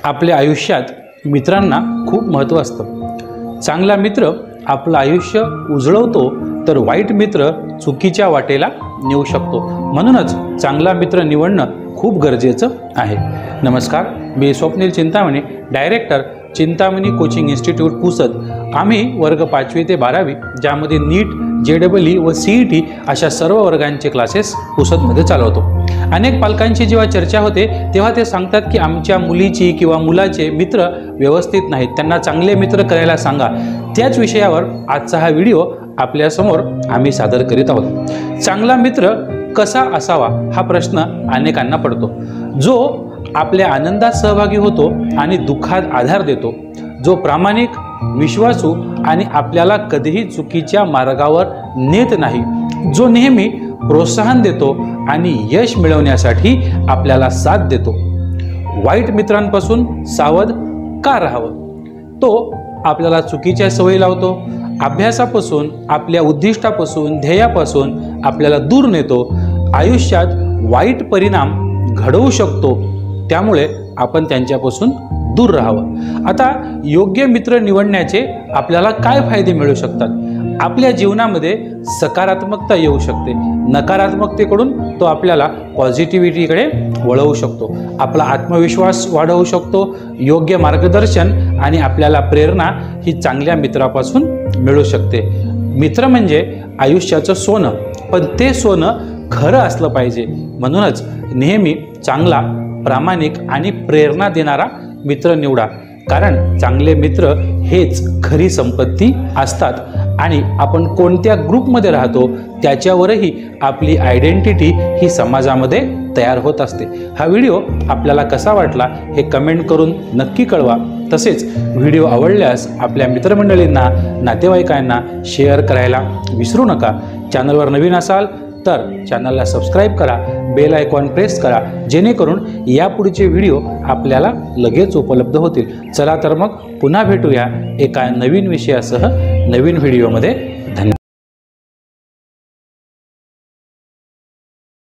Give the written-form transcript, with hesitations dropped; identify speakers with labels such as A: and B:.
A: आपल्या आयुष्यात मित्रांना खूप महत्त्व असतं। चांगला मित्र आपलं आयुष्य उजळवतो तर वाईट मित्र चुकीच्या वाटेला नेऊ शकतो। म्हणूनच चांगला मित्र निवडणं खूप गरजेचं आहे। नमस्कार, मी Swapnil Chintamani, director Chintamani coaching institute Pusad. आम्ही वर्ग 5वी ते 12वी ज्यामध्ये नीट, JEE व CET अशा सर्व वर्गांचे क्लासेस पुसदमध्ये चालवतो। अनेक पालकांची जेव्हा चर्चा होते तेव्हा ते सांगतात की आमच्या मुलीची किंवा मुलाचे मित्र व्यवस्थित नाहीत, त्यांना चांगले मित्र करायला सांगा। त्याच विषयावर आजचा हा व्हिडिओ आपल्यासमोर आम्ही सादर करीत आहोत। चांगला मित्र कसा असावा हा प्रश्न अनेकांना पडतो। जो आपल्या आनंदात सहभागी होतो आणि दुःखात आधार देतो, जो प्रामाणिक, विश्वासू आणि आपल्याला कधीही चुकीच्या मार्गावर नेत नाही, जो नेहमी प्रोत्साहन देतो आणि यश मिळवण्यासाठी आपल्याला साथ देतो। वाईट मित्रांपासून सावध का राहावं? तो आपल्याला चुकीच्या सवयी लावतो, अभ्यासापासून, आपल्या उद्दिष्टापासून, ध्येयापासून आपल्याला दूर नेतो, आयुष्यात वाईट परिणाम घडवू शकतो। त्यामुळे आपण त्यांच्यापासून दूर राहावं। आता योग्य मित्र निवडण्याचे आपल्याला काय फायदे मिळू शकतात? आपल्या जीवनामध्ये सकारात्मकता येऊ शकते, नकारात्मकतेकडून तो आपल्याला पॉझिटिव्हिटीकडे वळवू शकतो, आपला आत्मविश्वास वाढवू शकतो, योग्य मार्गदर्शन आणि आपल्याला प्रेरणा ही चांगल्या मित्रापासून मिळू शकते। मित्र म्हणजे आयुष्याचं सोनं, पण ते सोनं खरं असलं पाहिजे। म्हणूनच नेहमी चांगला, प्रामाणिक आणि प्रेरणा देणारा मित्र निवडा, कारण चांगले मित्र हेच खरी संपत्ती असतात। आणि आपण कोणत्या ग्रुपमध्ये राहतो त्याच्यावरही आपली आयडेंटिटी ही समाजामध्ये तयार होत असते। हा व्हिडिओ आपल्याला कसा वाटला हे कमेंट करून नक्की कळवा। तसेच व्हिडिओ आवडल्यास आपल्या मित्रमंडळींना, नातेवाईकांना शेअर करायला विसरू नका। चॅनलवर नवीन असाल तर चॅनलला सबस्क्राईब करा, बेल आयकॉन प्रेस करा, जेणेकरून यापुढचे व्हिडिओ आपल्याला लगेच उपलब्ध होतील। चला तर मग पुन्हा भेटूया एका नवीन विषयासह नवीन व्हिडिओमध्ये। धन्यवाद।